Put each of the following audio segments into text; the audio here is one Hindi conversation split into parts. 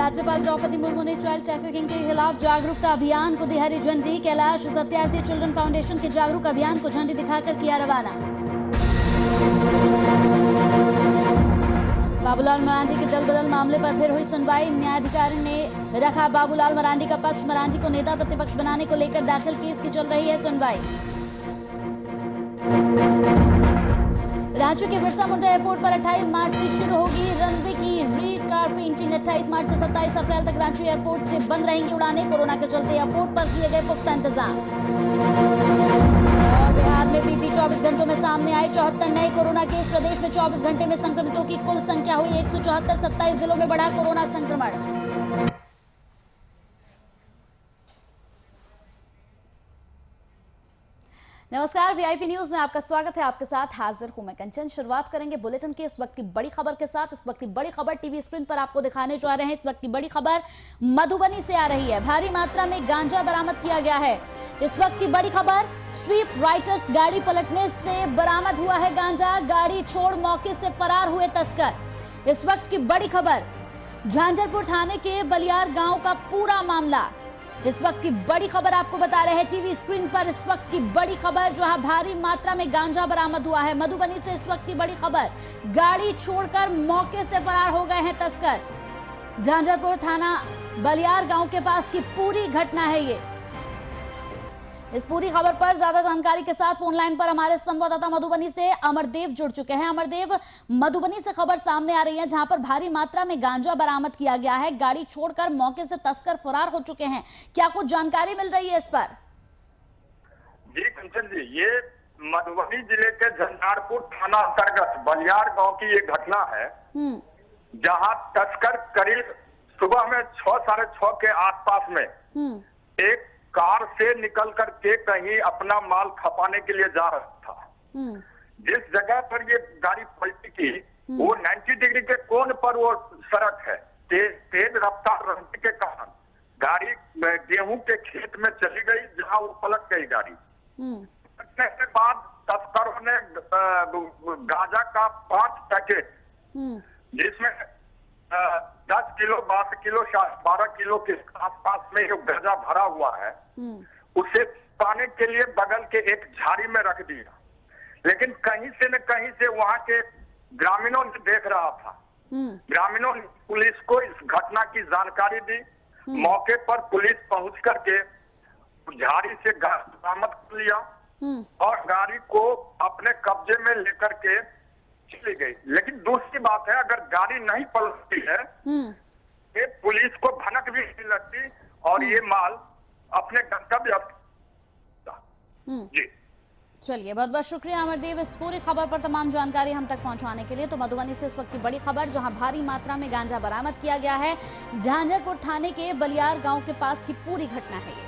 राज्यपाल द्रौपदी मुर्मू ने चाइल्ड ट्रैफिकिंग के खिलाफ जागरूकता अभियान को दी हरी झंडी। कैलाश सत्यार्थी चिल्ड्रन फाउंडेशन के जागरूक अभियान को झंडी दिखाकर किया रवाना। बाबूलाल मरांडी के दल बदल मामले पर फिर हुई सुनवाई। न्यायाधिकरण ने रखा बाबूलाल मरांडी का पक्ष। मरांडी को नेता प्रतिपक्ष बनाने को लेकर दाखिल केस की चल रही है सुनवाई। रांची के बिरसा मुंडा एयरपोर्ट पर 28 मार्च से शुरू होगी रनवे की री-कार पेंटिंग। 28 मार्च से 27 अप्रैल तक रांची एयरपोर्ट से बंद रहेंगी उड़ानें। कोरोना के चलते एयरपोर्ट पर किए गए पुख्ता इंतजाम। और बिहार में बीती 24 घंटों में सामने आए 74 नए कोरोना केस। प्रदेश में 24 घंटे में संक्रमितों की कुल संख्या हुई 174। 27 जिलों में बढ़ा कोरोना संक्रमण। नमस्कार, वीआईपी न्यूज में आपका स्वागत है। आपके साथ हाजिर हूं मैं कंचन। शुरुआत करेंगे बुलेटिन की इस वक्त की बड़ी खबर के साथ। इस वक्त की बड़ी खबर टीवी स्क्रीन पर आपको दिखाने जा रहे हैं। इस वक्त की बड़ी खबर मधुबनी से आ रही है। भारी मात्रा में गांजा बरामद किया गया है। इस वक्त की बड़ी खबर, स्वीप राइटर्स गाड़ी पलटने से बरामद हुआ है गांजा। गाड़ी छोड़ मौके से फरार हुए तस्कर। इस वक्त की बड़ी खबर, झांझरपुर थाने के बलियार गांव का पूरा मामला। इस वक्त की बड़ी खबर आपको बता रहे हैं टीवी स्क्रीन पर। इस वक्त की बड़ी खबर, जहां भारी मात्रा में गांजा बरामद हुआ है। मधुबनी से इस वक्त की बड़ी खबर, गाड़ी छोड़कर मौके से फरार हो गए हैं तस्कर। झांझरपुर थाना बलियार गांव के पास की पूरी घटना है ये। इस पूरी खबर पर ज्यादा जानकारी के साथ फोन लाइन पर हमारे संवाददाता मधुबनी से अमरदेव जुड़ चुके हैं। अमरदेव, मधुबनी से खबर सामने आ रही है जहां पर भारी मात्रा में गांजा बरामद किया गया है। गाड़ी छोड़कर मौके से तस्कर फरार हो चुके हैं। क्या कुछ जानकारी मिल रही है इस पर? जी कंचन जी, ये मधुबनी जिले के झंझारपुर थाना अंतर्गत बलियार गाँव की ये घटना है, जहाँ तस्कर करीब सुबह में 6, साढ़े 6 के आसपास में एक कार से निकल करके कहीं अपना माल खपाने के लिए जा रहा था। जिस जगह पर ये गाड़ी पलटी की, वो 90 डिग्री के कोण पर वो सड़क है। तेज रफ्तार रहने के कारण गाड़ी गेहूं के खेत में चली गई, जहां वो पलट गई गाड़ी। पलटने के बाद तस्करों ने गांजा का 5 पैकेट, जिसमें 10 किलो, 12 किलो, 12 किलो के आसपास में जो गांजा भरा हुआ है, उसे पाने के लिए बगल के एक झाड़ी में रख दिया। लेकिन कहीं से न कहीं से वहां के ग्रामीणों ने देख रहा था। ग्रामीणों ने पुलिस को इस घटना की जानकारी दी। मौके पर पुलिस पहुंच करके झाड़ी से गांजा बरामद कर लिया और गाड़ी को अपने कब्जे में लेकर के चली गई। लेकिन दूसरी बात है, अगर गाड़ी नहीं पलटती है, ये पुलिस को भनक भी नहीं लगती और ये माल अपने गंतव्य। जी चलिए, बहुत बहुत शुक्रिया अमरदेव इस पूरी खबर पर तमाम जानकारी हम तक पहुंचाने के लिए। तो मधुबनी से इस वक्त की बड़ी खबर, जहां भारी मात्रा में गांजा बरामद किया गया है। झांझरपुर थाने के बलियार गांव के पास की पूरी घटना है ये।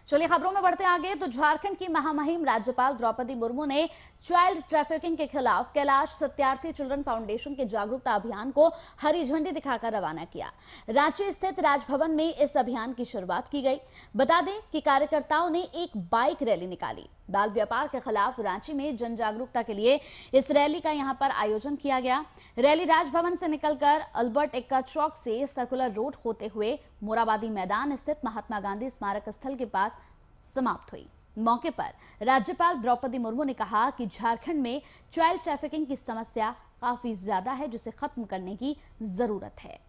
चलिए खबरों में बढ़ते आगे। तो झारखंड की महामहिम राज्यपाल द्रौपदी मुर्मू ने चाइल्ड ट्रैफिकिंग के खिलाफ कैलाश सत्यार्थी चिल्ड्रन फाउंडेशन के जागरूकता अभियान को हरी झंडी दिखाकर रवाना किया। रांची स्थित राजभवन में इस अभियान की शुरुआत की गई। बता दें कि कार्यकर्ताओं ने एक बाइक रैली निकाली। बाल व्यापार के खिलाफ रांची में जन जागरूकता के लिए इस रैली का यहां पर आयोजन किया गया। रैली राजभवन से निकलकर अल्बर्ट एक्का चौक से सर्कुलर रोड होते हुए मोराबादी मैदान स्थित महात्मा गांधी स्मारक स्थल के पास समाप्त हुई। मौके पर राज्यपाल द्रौपदी मुर्मू ने कहा कि झारखंड में चाइल्ड ट्रैफिकिंग की समस्या काफी ज्यादा है, जिसे खत्म करने की जरूरत है।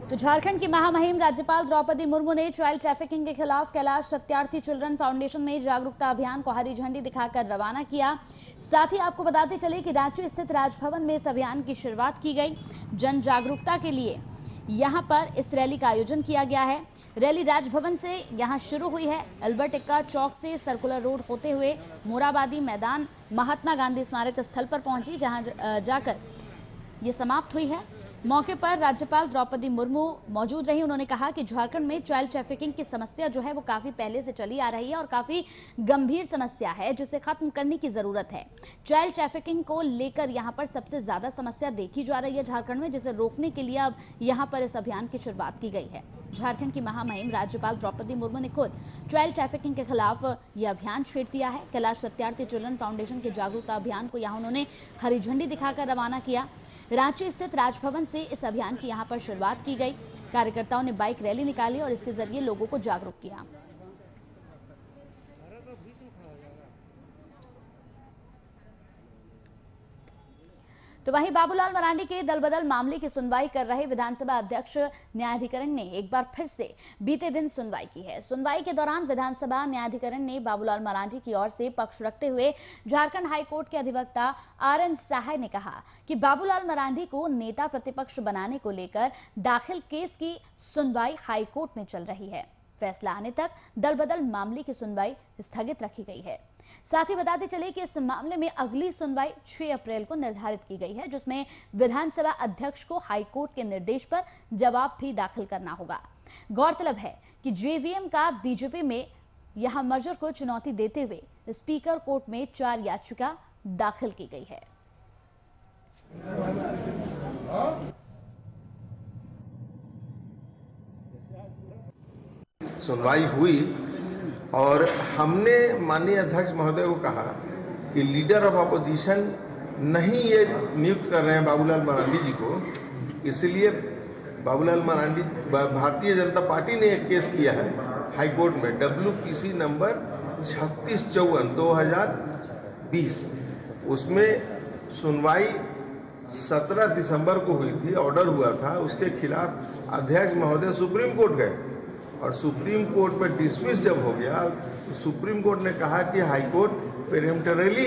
तो झारखंड की महामहिम राज्यपाल द्रौपदी मुर्मू ने चाइल्ड ट्रैफिकिंग के खिलाफ कैलाश सत्यार्थी चिल्ड्रन फाउंडेशन में जागरूकता अभियान को हरी झंडी दिखाकर रवाना किया। साथ ही आपको बताते चले कि रांची स्थित राजभवन में इस अभियान की शुरुआत की गई। जन जागरूकता के लिए यहां पर इस रैली का आयोजन किया गया है। रैली राजभवन से यहां शुरू हुई है। अल्बर्ट एक्का चौक से सर्कुलर रोड होते हुए मोराबादी मैदान महात्मा गांधी स्मारक स्थल पर पहुंची, जहां जाकर ये समाप्त हुई है। मौके पर राज्यपाल द्रौपदी मुर्मू मौजूद रही। उन्होंने कहा कि झारखंड में चाइल्ड ट्रैफिकिंग की समस्या जो है वो काफी पहले से चली आ रही है और काफी गंभीर समस्या है जिसे खत्म करने की जरूरत है। चाइल्ड ट्रैफिकिंग को लेकर यहां पर सबसे ज्यादा समस्या देखी जा रही है झारखंड में, जिसे रोकने के लिए अब यहां पर इस अभियान की शुरुआत की गई है। झारखंड की महामहिम राज्यपाल द्रौपदी मुर्मू ने खुद चाइल्ड ट्रैफिकिंग के खिलाफ यह अभियान छेड़ दिया है। कैलाश सत्यार्थी चिल्ड्रन फाउंडेशन के जागरूकता अभियान को यहां उन्होंने हरी झंडी दिखाकर रवाना किया। रांची स्थित राजभवन से इस अभियान की यहां पर शुरुआत की गई। कार्यकर्ताओं ने बाइक रैली निकाली और इसके जरिए लोगों को जागरूक किया। तो वहीं बाबूलाल मरांडी के दल बदल मामले की सुनवाई कर रहे विधानसभा अध्यक्ष न्यायाधिकरण ने एक बार फिर से बीते दिन सुनवाई की है। सुनवाई के दौरान विधानसभा न्यायाधिकरण ने बाबूलाल मरांडी की ओर से पक्ष रखते हुए झारखंड हाईकोर्ट के अधिवक्ता RN सहाय ने कहा कि बाबूलाल मरांडी को नेता प्रतिपक्ष बनाने को लेकर दाखिल केस की सुनवाई हाईकोर्ट में चल रही है। फैसला आने तक दल बदल मामले की सुनवाई स्थगित रखी गई है। साथ ही बताते चले कि इस मामले में अगली सुनवाई 6 अप्रैल को निर्धारित की गई है, जिसमें विधानसभा अध्यक्ष को हाईकोर्ट के निर्देश पर जवाब भी दाखिल करना होगा। गौरतलब है कि JVM का बीजेपी में यहां मर्जर को चुनौती देते हुए स्पीकर कोर्ट में 4 याचिका दाखिल की गई है। सुनवाई हुई और हमने माननीय अध्यक्ष महोदय को कहा कि लीडर ऑफ अपोजिशन नहीं ये नियुक्त कर रहे हैं बाबूलाल मरांडी जी को, इसलिए बाबूलाल मरांडी भारतीय जनता पार्टी ने एक केस किया है हाई कोर्ट में WPC नंबर 3654 2020। उसमें सुनवाई 17 दिसंबर को हुई थी, ऑर्डर हुआ था। उसके खिलाफ अध्यक्ष महोदय सुप्रीम कोर्ट गए और सुप्रीम कोर्ट में डिसमिस जब हो गया तो सुप्रीम कोर्ट ने कहा कि हाई कोर्ट पेरिम्पटरीली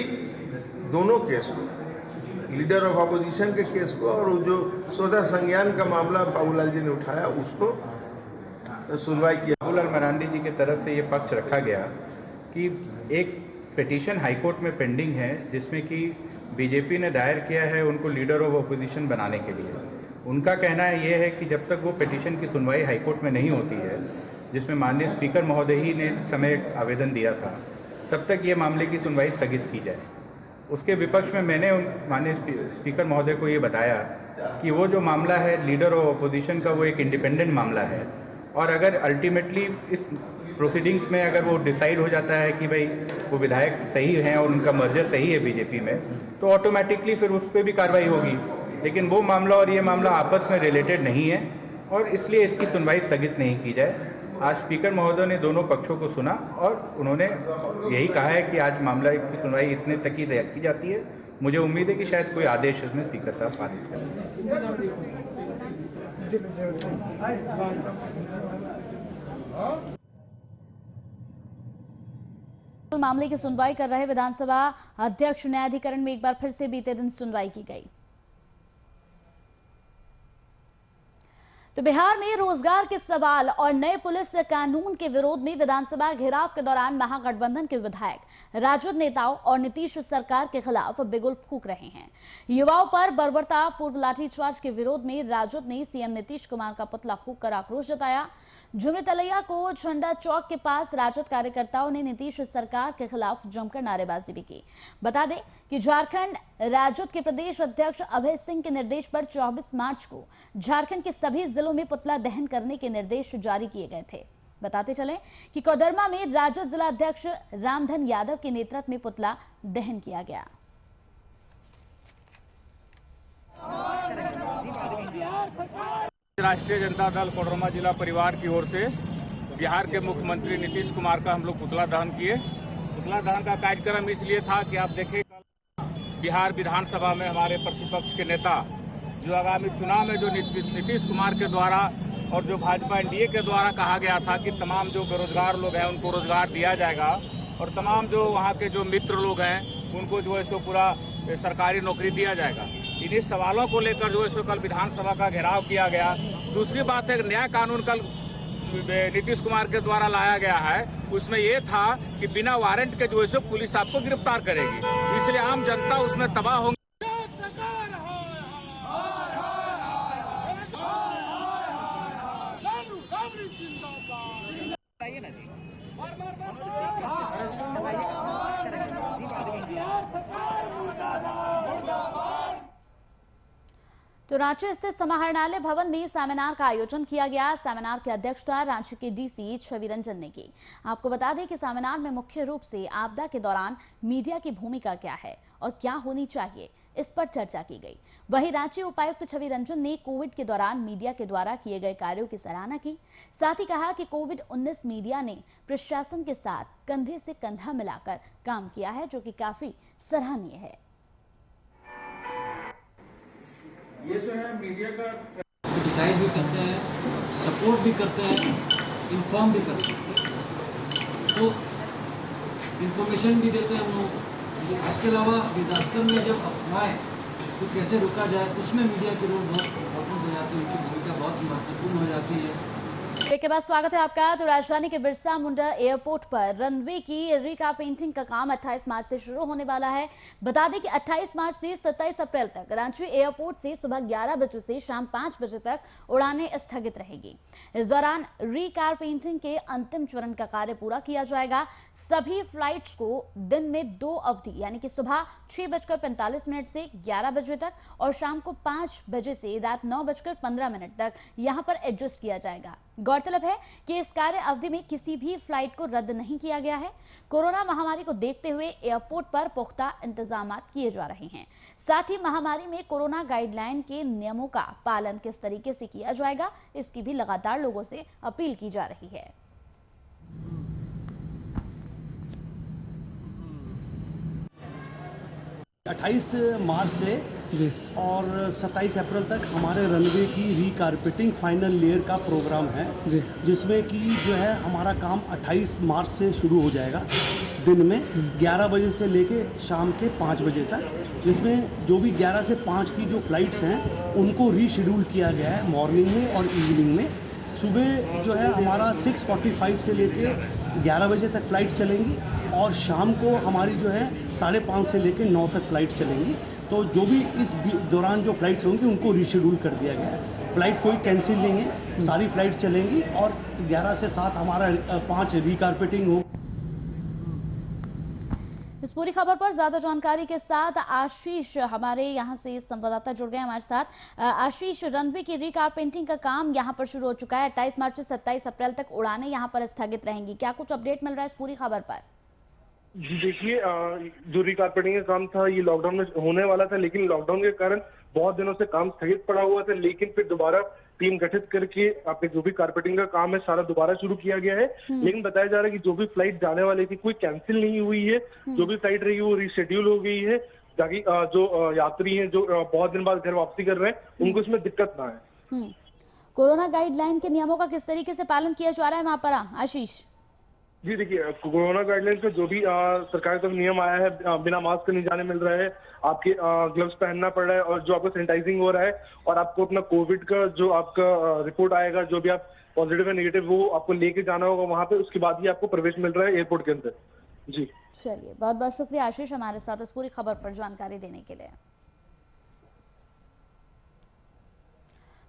दोनों केस को, लीडर ऑफ अपोजिशन के केस को और जो स्वतः संज्ञान का मामला बाबूलाल जी ने उठाया उसको सुनवाई किया। बाबूलाल मरांडी जी की तरफ से ये पक्ष रखा गया कि एक पिटीशन हाईकोर्ट में पेंडिंग है जिसमें कि बीजेपी ने दायर किया है उनको लीडर ऑफ अपोजिशन बनाने के लिए। उनका कहना ये है कि जब तक वो पिटीशन की सुनवाई हाईकोर्ट में नहीं होती है, जिसमें माननीय स्पीकर महोदय ही ने समय आवेदन दिया था, तब तक ये मामले की सुनवाई स्थगित की जाए। उसके विपक्ष में मैंने माननीय स्पीकर महोदय को ये बताया कि वो जो मामला है लीडर ऑफ अपोजिशन का वो एक इंडिपेंडेंट मामला है और अगर अल्टीमेटली इस प्रोसीडिंग्स में अगर वो डिसाइड हो जाता है कि भाई वो विधायक सही हैं और उनका मर्जर सही है बीजेपी में, तो ऑटोमेटिकली फिर उस पर भी कार्रवाई होगी। लेकिन वो मामला और ये मामला आपस में रिलेटेड नहीं है और इसलिए इसकी सुनवाई स्थगित नहीं की जाए। आज स्पीकर महोदय ने दोनों पक्षों को सुना और उन्होंने यही कहा है कि आज मामला की सुनवाई इतने तक ही रखी जाती है। मुझे उम्मीद है कि शायद कोई आदेश इसमें स्पीकर साहब पारित करें। मामले की सुनवाई कर रहे विधानसभा अध्यक्ष न्यायाधिकरण में एक बार फिर से बीते दिन सुनवाई की गई। तो बिहार में रोजगार के सवाल और नए पुलिस कानून के विरोध में विधानसभा घेराव के दौरान महागठबंधन के विधायक, राजद नेताओं और नीतीश सरकार के खिलाफ बिगुल फूंक रहे हैं। युवाओं पर बर्बरतापूर्व लाठीचार्ज के विरोध में राजद ने सीएम नीतीश कुमार का पुतला फूंककर आक्रोश जताया। झुमरी तलैया को झंडा चौक के पास राजद कार्यकर्ताओं ने नीतीश सरकार के खिलाफ जमकर नारेबाजी भी की। बता दें कि झारखंड राजद के प्रदेश अध्यक्ष अभय सिंह के निर्देश पर 24 मार्च को झारखंड के सभी जिलों में पुतला दहन करने के निर्देश जारी किए गए थे। बताते चले कि कोडरमा में राजद जिला अध्यक्ष रामधन यादव के नेतृत्व में पुतला दहन किया गया। राष्ट्रीय जनता दल कोडरमा जिला परिवार की ओर से बिहार के मुख्यमंत्री नीतीश कुमार का हम लोग पुतला दहन किए। पुतला दहन का कार्यक्रम इसलिए था कि आप देखें कल बिहार विधानसभा में हमारे प्रतिपक्ष के नेता जो आगामी चुनाव में जो नीतीश कुमार के द्वारा और जो भाजपा एनडीए के द्वारा कहा गया था कि तमाम जो बेरोजगार लोग हैं उनको रोजगार दिया जाएगा और तमाम जो वहाँ के जो मित्र लोग हैं उनको जो है सो पूरा सरकारी नौकरी दिया जाएगा। इन्हीं सवालों को लेकर जो है सो कल विधानसभा का घेराव किया गया। दूसरी बात है, नया कानून कल नीतीश कुमार के द्वारा लाया गया है, उसमें ये था कि बिना वारंट के जो है सो पुलिस आपको गिरफ्तार करेगी, इसलिए आम जनता उसमें तबाह होंगी। तो रांची स्थित समाहरणालय भवन में सेमिनार का आयोजन किया गया। सेमिनार की अध्यक्षता रांची के डीसी छवि रंजन ने की। आपको बता दें कि सेमिनार में मुख्य रूप से आपदा के दौरान मीडिया की भूमिका क्या है और क्या होनी चाहिए, इस पर चर्चा की गई। वहीं रांची उपायुक्त छवि रंजन ने कोविड के दौरान मीडिया के द्वारा किए गए कार्यों की सराहना की। साथ ही कहा कि कोविड-19 मीडिया ने प्रशासन के साथ कंधे से कंधा मिलाकर काम किया है, जो कि काफी सराहनीय है। ये जो है मीडिया का क्रिटिसाइज भी करते हैं, सपोर्ट भी करते हैं, इन्फॉर्म भी करते हैं, तो इंफॉर्मेशन भी देते हैं हम लोग। इसके अलावा डिजास्टर में जब अफवाहें तो कैसे रोका जाए, उसमें मीडिया की रोल बहुत इम्पोर्टेंट हो जाती है, उनकी भूमिका बहुत महत्वपूर्ण हो जाती है। ब्रेक के बाद स्वागत है आपका। तो राजधानी के बिरसा मुंडा एयरपोर्ट पर रनवे की रीकारपेंटिंग का काम 28 मार्च से शुरू होने वाला है। बता दें कि 28 मार्च से 27 अप्रैल तक रांची एयरपोर्ट से सुबह 11 बजे से शाम 5 बजे तक उड़ानें स्थगित रहेगी। इस दौरान रीकारपेंटिंग के अंतिम चरण का कार्य पूरा किया जाएगा। सभी फ्लाइट्स को दिन में 2 अवधि यानी कि सुबह 6:45 से 11 बजे तक और शाम को 5 बजे से रात 9:15 तक यहां पर एडजस्ट किया जाएगा। गौरतलब है कि इस कार्य अवधि में किसी भी फ्लाइट को रद्द नहीं किया गया है। कोरोना महामारी को देखते हुए एयरपोर्ट पर पुख्ता इंतजाम किए जा रहे हैं। साथ ही महामारी में कोरोना गाइडलाइन के नियमों का पालन किस तरीके से किया जाएगा, इसकी भी लगातार लोगों से अपील की जा रही है। अट्ठाईस मार्च से और 27 अप्रैल तक हमारे रनवे की रीकारपेटिंग फाइनल लेयर का प्रोग्राम है, जिसमें कि जो है हमारा काम 28 मार्च से शुरू हो जाएगा दिन में 11 बजे से लेके शाम के 5 बजे तक, जिसमें जो भी 11 से 5 की जो फ्लाइट्स हैं उनको रीशेड्यूल किया गया है मॉर्निंग में और इवनिंग में। सुबह जो है हमारा 6:45 से लेके 11 बजे तक फ़्लाइट चलेंगी और शाम को हमारी जो है 5:30 से लेके 9 तक फ़्लाइट चलेंगी। तो जो भी इस दौरान जो फ़्लाइट्स होंगी उनको रीशेड्यूल कर दिया गया है। फ़्लाइट कोई कैंसिल नहीं है, सारी फ़्लाइट चलेंगी और 11 से 7 हमारा 5 रीकारपेटिंग हो। इस पूरी खबर पर ज्यादा जानकारी के साथ आशीष हमारे यहाँ से संवाददाता जुड़ गए हमारे साथ। आशीष, रनवे की रीकारपेंटिंग का काम यहाँ पर शुरू हो चुका है। 28 मार्च से 27 अप्रैल तक उड़ानें यहाँ पर स्थगित रहेंगी। क्या कुछ अपडेट मिल रहा है इस पूरी खबर पर? जी देखिए, जो रिकारपेटिंग का काम था ये लॉकडाउन में होने वाला था, लेकिन लॉकडाउन के कारण बहुत दिनों से काम स्थगित पड़ा हुआ था। लेकिन फिर दोबारा टीम गठित करके आपके जो भी कारपेटिंग का काम है सारा दोबारा शुरू किया गया है। लेकिन बताया जा रहा है कि जो भी फ्लाइट जाने वाली थी कोई कैंसिल नहीं हुई है, जो भी फ्लाइट रही वो रीशेड्यूल हो गई है, ताकि जो यात्री हैं जो बहुत दिन बाद घर वापसी कर रहे हैं उनको इसमें दिक्कत ना आए। कोरोना गाइडलाइन के नियमों का किस तरीके से पालन किया जा रहा है वहां पर, आशीष? जी देखिए, कोरोना गाइडलाइंस का जो भी सरकार का नियम आया है, बिना मास्क के नहीं जाने मिल रहा है, आपके ग्लव्स पहनना पड़ रहा है और जो आपका सैनिटाइजिंग हो रहा है और आपको अपना कोविड का जो आपका रिपोर्ट आएगा, जो भी आप पॉजिटिव या नेगेटिव, वो आपको लेके जाना होगा वहां पे, उसके बाद ही आपको प्रवेश मिल रहा है एयरपोर्ट के अंदर। जी चलिए, बहुत बहुत शुक्रिया आशीष हमारे साथ इस पूरी खबर पर जानकारी देने के लिए।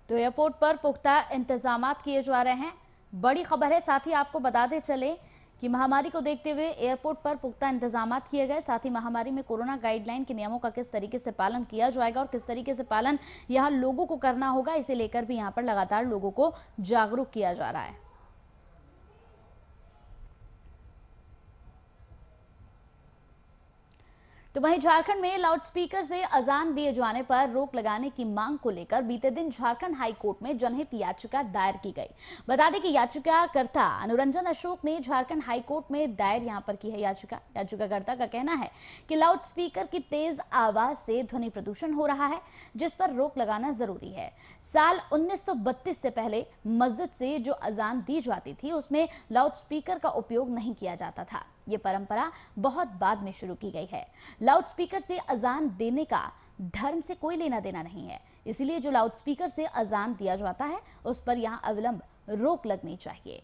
तो एयरपोर्ट पर पुख्ता इंतजाम किए जा रहे हैं, बड़ी खबर है। साथ ही आपको बताते चले कि महामारी को देखते हुए एयरपोर्ट पर पुख्ता इंतजाम किए गए। साथ ही महामारी में कोरोना गाइडलाइन के नियमों का किस तरीके से पालन किया जाएगा और किस तरीके से पालन यहाँ लोगों को करना होगा, इसे लेकर भी यहाँ पर लगातार लोगों को जागरूक किया जा रहा है। तो वहीं झारखंड में लाउडस्पीकर से अजान दिए जाने पर रोक लगाने की मांग को लेकर बीते दिन झारखंड हाई कोर्ट में जनहित याचिका दायर की गई। बता दें कि याचिकाकर्ता अनुरंजन अशोक ने झारखंड हाई कोर्ट में दायर यहां पर की है याचिका। याचिकाकर्ता का कहना है कि लाउडस्पीकर की तेज आवाज से ध्वनि प्रदूषण हो रहा है, जिस पर रोक लगाना जरूरी है। साल 1932 से पहले मस्जिद से जो अजान दी जाती थी उसमें लाउडस्पीकर का उपयोग नहीं किया जाता था। ये परंपरा बहुत बाद में शुरू की गई है। लाउडस्पीकर से अजान देने का धर्म से कोई लेना देना नहीं है, इसीलिए जो लाउडस्पीकर से अजान दिया जाता है उस पर यहां अविलंब रोक लगनी चाहिए।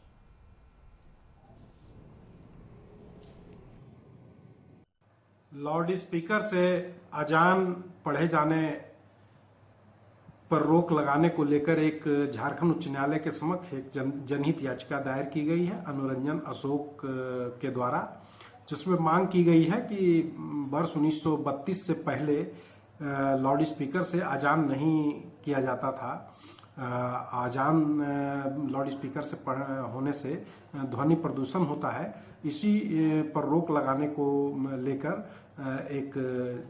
लाउडस्पीकर से अजान पढ़े जाने पर रोक लगाने को लेकर एक झारखंड उच्च न्यायालय के समक्ष एक जनहित याचिका दायर की गई है अनुरंजन अशोक के द्वारा, जिसमें मांग की गई है कि वर्ष 1932 से पहले लाउड स्पीकर से अजान नहीं किया जाता था। अजान लाउड स्पीकर से होने से ध्वनि प्रदूषण होता है। इसी पर रोक लगाने को लेकर एक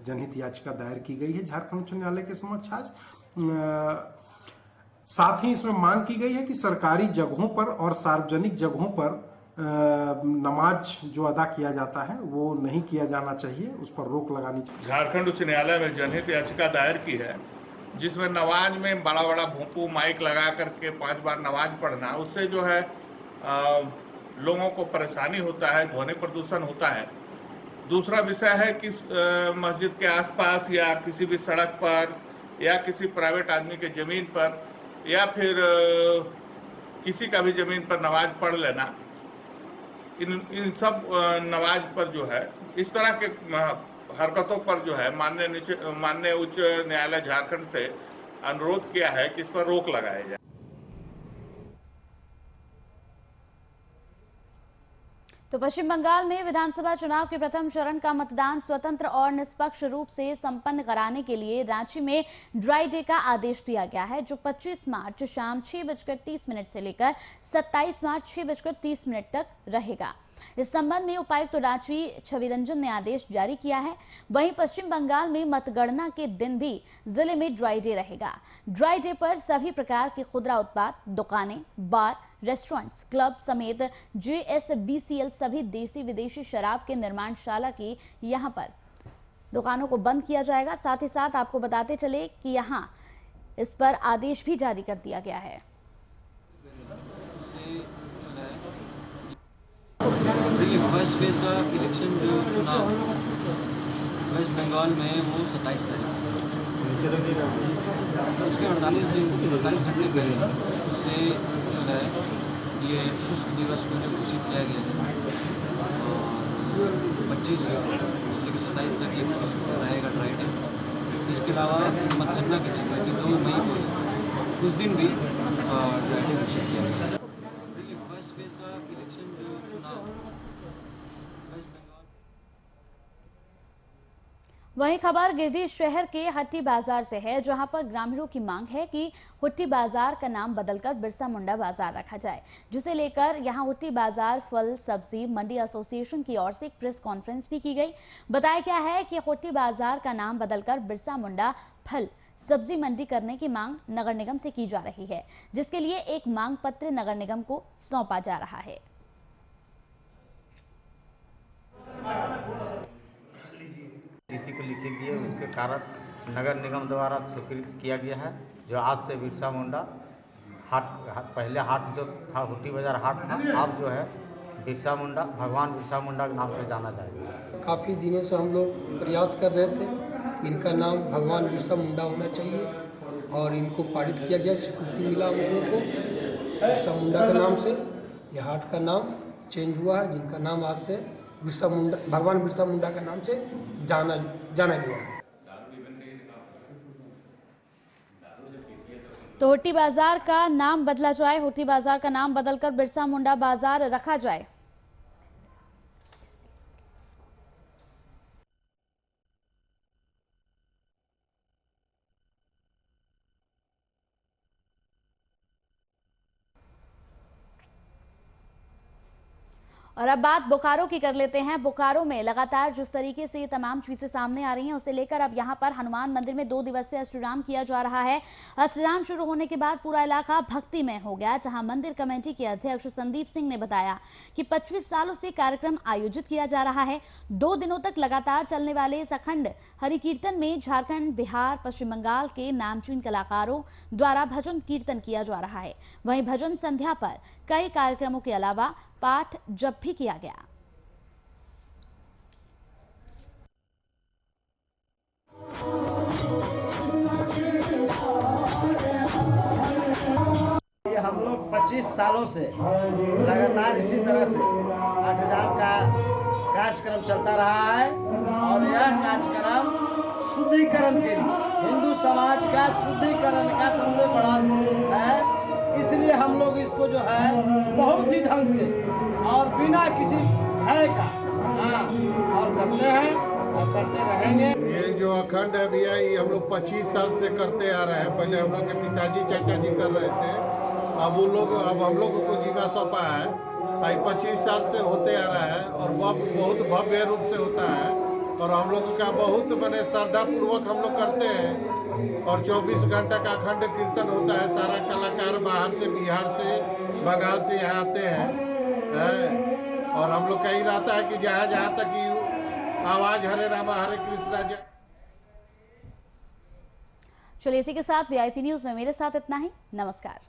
जनहित याचिका दायर की गई है झारखंड उच्च न्यायालय के समक्ष आज। साथ ही इसमें मांग की गई है कि सरकारी जगहों पर और सार्वजनिक जगहों पर नमाज जो अदा किया जाता है वो नहीं किया जाना चाहिए, उस पर रोक लगानी चाहिए। झारखंड उच्च न्यायालय में जनहित याचिका दायर की है जिसमें नमाज में बड़ा बड़ा भोंपू माइक लगा करके 5 बार नमाज पढ़ना, उससे जो है लोगों को परेशानी होता है, ध्वनि प्रदूषण होता है। दूसरा विषय है कि मस्जिद के आसपास या किसी भी सड़क पर या किसी प्राइवेट आदमी के ज़मीन पर या फिर किसी का भी ज़मीन पर नमाज पढ़ लेना, इन सब नमाज पर जो है इस तरह के हरकतों पर जो है माननीय उच्च न्यायालय झारखंड से अनुरोध किया है कि इस पर रोक लगाया जाए। तो पश्चिम बंगाल में विधानसभा चुनाव के प्रथम चरण का मतदान स्वतंत्र और निष्पक्ष रूप से संपन्न कराने के लिए रांची में ड्राई डे का आदेश दिया गया है, जो 25 मार्च शाम 6:30 से लेकर 27 मार्च 6:30 तक रहेगा। इस संबंध में उपायुक्त रांची छवि रंजन ने आदेश जारी किया है। वहीं पश्चिम बंगाल में मतगणना के दिन भी जिले में ड्राई डे रहेगा। ड्राई डे पर सभी प्रकार के खुदरा उत्पाद, दुकानें, बार, रेस्टोरेंट्स, क्लब समेत JSBCL सभी देसी विदेशी शराब के निर्माणशाला की यहां पर दुकानों को बंद किया जाएगा। साथ ही साथ आपको बताते चले कि यहां इस पर आदेश भी जारी कर दिया गया है। फर्स्ट फेज का इलेक्शन जो चुनाव वेस्ट बंगाल में वो 27 तारीख, उसके 48 घंटे पहले उससे जो है ये शुष्क दिवस को जो घोषित किया गया है और 25 लेकिन 27 तक ये रहेगा ड्राई डे। इसके अलावा मतगणना के दिन 2 मई को उस दिन भी ड्राई डे घोषित किया गया है। फर्स्ट फेज का इलेक्शन जो चुनाव वहीं खबर गिरिडीह शहर के हट्टी बाजार से है, जहां पर ग्रामीणों की मांग है कि हुट्टी बाजार का नाम बदलकर बिरसा मुंडा बाजार रखा जाए, जिसे लेकर यहां हुट्टी बाजार फल सब्जी मंडी एसोसिएशन की ओर से एक प्रेस कॉन्फ्रेंस भी की गई। बताया गया है कि हुट्टी बाजार का नाम बदलकर बिरसा मुंडा फल सब्जी मंडी करने की मांग नगर निगम से की जा रही है, जिसके लिए एक मांग पत्र नगर निगम को सौंपा जा रहा है। डीसी को लिखे गए, उसके कारण नगर निगम द्वारा स्वीकृत किया गया है, जो आज से बिरसा मुंडा हाट, पहले हाट जो था हुट्टी बाजार हाट था, अब जो है बिरसा मुंडा भगवान बिरसा मुंडा के नाम से जाना जाएगा। काफ़ी दिनों से हम लोग प्रयास कर रहे थे कि इनका नाम भगवान बिरसा मुंडा होना चाहिए और इनको पारित किया गया, स्वीकृति मिला हम लोगों को बिरसा मुंडा के नाम से। यह हाट का नाम चेंज हुआ है, जिनका नाम आज से बिरसा मुंडा भगवान बिरसा मुंडा के नाम से जाना गया। तो हुट्टी बाजार का नाम बदला जाए, हुट्टी बाजार का नाम बदलकर बिरसा मुंडा बाजार रखा जाए। और अब बात बोकारो की कर लेते हैं। बोकारो में लगातार जिस तरीके से ये तमाम चीजें सामने आ रही हैं, उसे लेकर अब यहाँ पर हनुमान मंदिर में 2 दिवसीय अष्टयाम किया जा रहा है। अष्टयाम शुरू होने के बाद पूरा इलाका भक्तिमय हो गया, जहां मंदिर कमेटी के अध्यक्ष संदीप सिंह ने बताया कि 25 सालों से कार्यक्रम आयोजित किया जा रहा है। 2 दिनों तक लगातार चलने वाले इस अखंड हरि कीर्तन में झारखंड, बिहार, पश्चिम बंगाल के नामचीन कलाकारों द्वारा भजन कीर्तन किया जा रहा है। वहीं भजन संध्या पर कई कार्यक्रमों के अलावा पाठ जप भी किया गया। ये हम लोग 25 सालों से लगातार इसी तरह से अष्टयाम का कार्यक्रम चलता रहा है और यह कार्यक्रम शुद्धिकरण के लिए, हिंदू समाज का शुद्धिकरण का सबसे बड़ा स्रोत है। इसलिए हम लोग इसको जो है बहुत ही ढंग से और बिना किसी भय का और करते हैं और करते रहेंगे। ये जो अखंड है भैया, ये हम लोग 25 साल से करते आ रहे हैं। पहले हम लोग के पिताजी चाचा जी कर रहे थे, अब हम लोग को जिम्मा सौंपा है। 25 साल से होते आ रहा है और बहुत भव्य रूप से होता है और हम लोग का बहुत मैंने श्रद्धा पूर्वक हम लोग करते हैं। और 24 घंटा का अखंड कीर्तन होता है। सारा कलाकार बाहर से, बिहार से, बंगाल से यहाँ आते हैं और हम लोग का ही रहता है कि जहाँ जहाँ तक आवाज हरे रामा हरे कृष्णा। चलिए इसी के साथ VIP न्यूज में मेरे साथ इतना ही। नमस्कार।